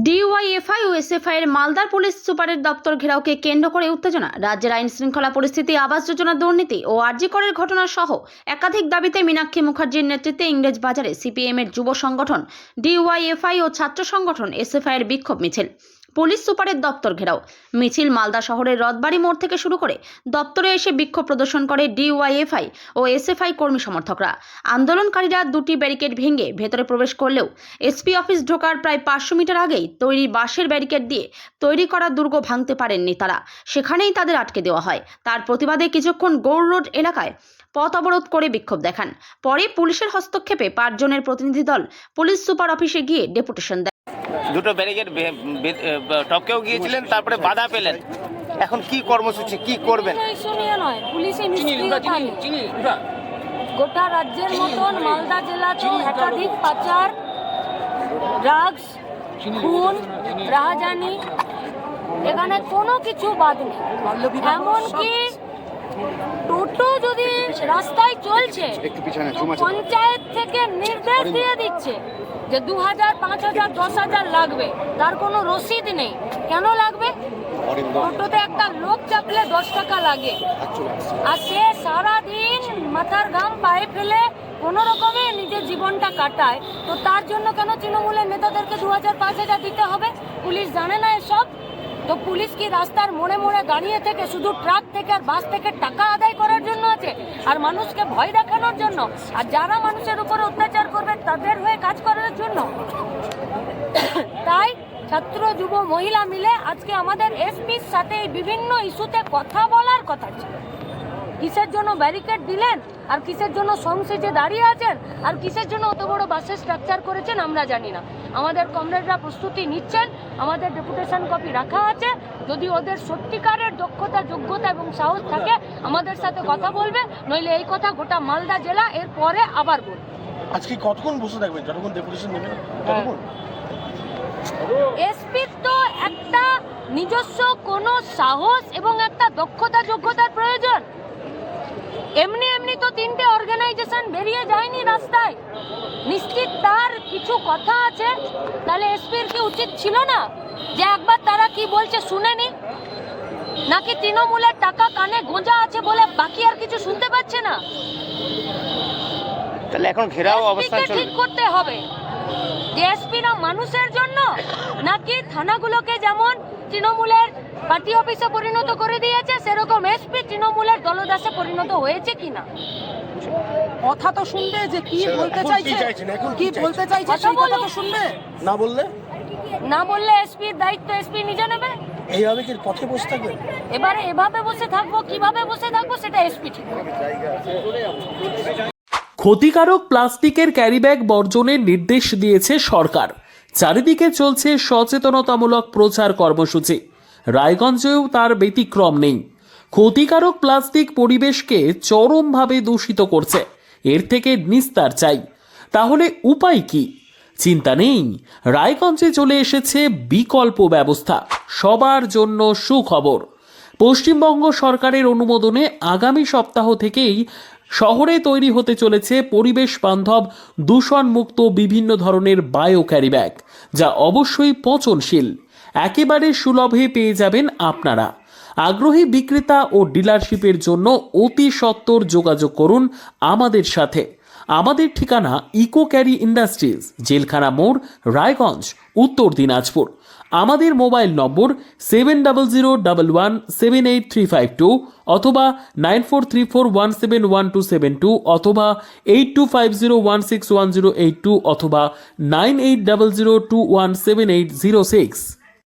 DYFI ও SFI এর মালদার police সুপারের দপ্তর ঘেরাওকে কেন্দ্র করে উত্তেজনা। রাজ্যের আইন শৃঙ্খলা পরিস্থিতি, আবাস যোজনা দুর্নীতি ও আরজি করের ঘটনা সহ একাধিক দাবিতে মীনাক্ষী মুখার্জির নেতৃত্বে ইংরেজ বাজারে সিপিএম এর যুব সংগঠন ডিওয়াইএফআই ও ছাত্র সংগঠন এসএফআই এর বিক্ষোভ মিছিল। পুলিশ সুপারের দপ্তর ঘেরাও মিছিল মালদা শহরের রথবাড়ি মোড় থেকে শুরু করে দপ্তরে এসে বিক্ষোভ প্রদর্শন করে ডিওয়াইএফআই ও এসএফআই কর্মী সমর্থকরা। আন্দোলনকারীরা দুটি ব্যারিকেড ভেঙে ভেতরে প্রবেশ করলেও এসপি অফিস ঢোকার প্রায় 500 মিটার আগেই তৈরি বাঁশের ব্যারিকেড দিয়ে তৈরি করা দুর্গ ভাঙতে পারেননি তারা, সেখানেই তাদের আটকে দেওয়া হয়। তার প্রতিবাদে কিছুক্ষণ গৌড় রোড এলাকায় পথ অবরোধ করে বিক্ষোভ দেখান। পরে পুলিশের হস্তক্ষেপে 5 জনের প্রতিনিধি দল পুলিশ সুপার অফিসে গিয়ে ডেপুটেশন দেয়। দুটো ব্যারিকেড টপকেও গিয়েছিলেন, তারপরে বাধা পেলেন। এখন কি কর্মসূচি, কি করবেন? গোটা রাজ্যের মতন মালদা জেলাতেও একাধিক পাচার, ড্রাগস, খুন, রাহাজানি, এখানে কোনো কিছু বাদ নেই। এমনকি টোটো যদি রাস্তায় চলছে, পঞ্চায়েত থেকে নির্দেশ দিয়ে দিচ্ছে যে 2000, 5000, 10,000 লাগবে, তার কোনো রসিদ নেই। কেন লাগবে? টোটোতে একটা লোক চাপলে 10 টাকা লাগে, আর সে সারাদিন মাথার ঘাম পায়ে ফেলে কোনো রকমে নিজের জীবনটা কাটায়। তো তার জন্য কেন তৃণমূলের নেতাদেরকে 2000, 5000 দিতে হবে? পুলিশ জানে না এসব? তো পুলিশ কি রাস্তার মোড়ে মোড়ে দাঁড়িয়ে থেকে শুধু ট্রাক থেকে আর বাস থেকে টাকা আদায় করার জন্য আছে, আর মানুষকে ভয় দেখানোর জন্য, আর যারা মানুষের উপরে অত্যাচার করবে তাদের হয়ে কাজ করার জন্য? তাই ছাত্র, যুব, মহিলা মিলে আজকে আমাদের এসপির সাথে এই বিভিন্ন ইস্যুতে কথা বলার কথা ছিল। কিসের জন্য ব্যারিকেড দিলেন, আর কিসের জন্য সংসেজে দাঁড়িয়ে আছেন, আর কিসের জন্য অত বড় বাসের স্ট্রাকচার করেছেন আমরা জানি না। আমাদের কমরেডরা প্রস্তুতি নিচ্ছেন, আমাদের ডেপুটেশন কপি রাখা আছে। যদি ওদের সত্যিকারের দক্ষতা, যোগ্যতা এবং সাহস থাকে আমাদের সাথে কথা বলবে, নইলে এই কথা গোটা মালদা জেলা এর পরে আবার বলবে। আজকে কতক্ষণ বসে থাকবেন যতক্ষণ ডেপুটেশন নেবেন? এসপির তো একটা নিজস্ব কোনো সাহস এবং একটা দক্ষতা, যোগ্যতার প্রয়োজন। এমনি এমনি তো 3টে অর্গানাইজেশন বেরিয়ে যায়নি রাস্তায়, নিশ্চিত তার কিছু কথা আছে। তাহলে এসপির কি উচিত ছিল না যে একবার তারা কি বলছে শুনেনি? নাকি তৃণমূলের টাকা কানে গোঁজা আছে বলে বাকি আর কিছু শুনতে পাচ্ছে না? তাহলে এখন ঘেরাও অবস্থান চলবে। ঠিক করতে হবে যে এসপিরা মানুষের জন্য, নাকি থানাগুলোকে যেমন তৃণমূলের পার্টি অফিসে পরিণত করে দিয়েছে, সেরকম এসপি তৃণমূলের দলদাসে পরিণত হয়েছে কিনা? কথা তো শুনবে যে কি বলতে চাইছে, কি বলতে চাইছে সেই কথা তো শুনবে। না বললে এসপির দায়িত্ব এসপি নিজে নেবে। এইভাবে কি পথে বসে থাকবে? এবারে এভাবে বসে থাকবো, কিভাবে বসে থাকবো সেটা এসপি ঠিক করবে। ক্ষতিকারক প্লাস্টিকের ক্যারিব্যাগ বর্জনের নির্দেশ দিয়েছে সরকার। চারিদিকে চলছে সচেতনতামূলক প্রচার কর্মসূচি। রায়গঞ্জেও তার ব্যতিক্রম নেই। ক্ষতিকারক প্লাস্টিক পরিবেশকে চরমভাবে দূষিত করছে। এর থেকে নিস্তার চাই। তাহলে উপায় কি? চিন্তা নেই, রায়গঞ্জে চলে এসেছে বিকল্প ব্যবস্থা। সবার জন্য সুখবর। পশ্চিমবঙ্গ সরকারের অনুমোদনে আগামী সপ্তাহ থেকেই শহরে তৈরি হতে চলেছে পরিবেশ বান্ধব, দূষণমুক্ত বিভিন্ন ধরনের বায়ো ক্যারিব্যাগ, যা অবশ্যই পচনশীল। একেবারে সুলভে পেয়ে যাবেন আপনারা। আগ্রহী বিক্রেতা ও ডিলারশিপের জন্য অতি সত্বর যোগাযোগ করুন আমাদের সাথে। আমাদের ঠিকানা ইকো ক্যারি ইন্ডাস্ট্রিজ, জেলখানা মোড়, রায়গঞ্জ, উত্তর দিনাজপুর। আমাদের মোবাইল নম্বর 7001178352 অথবা 9434171272 অথবা 8250161082 অথবা 9800217806।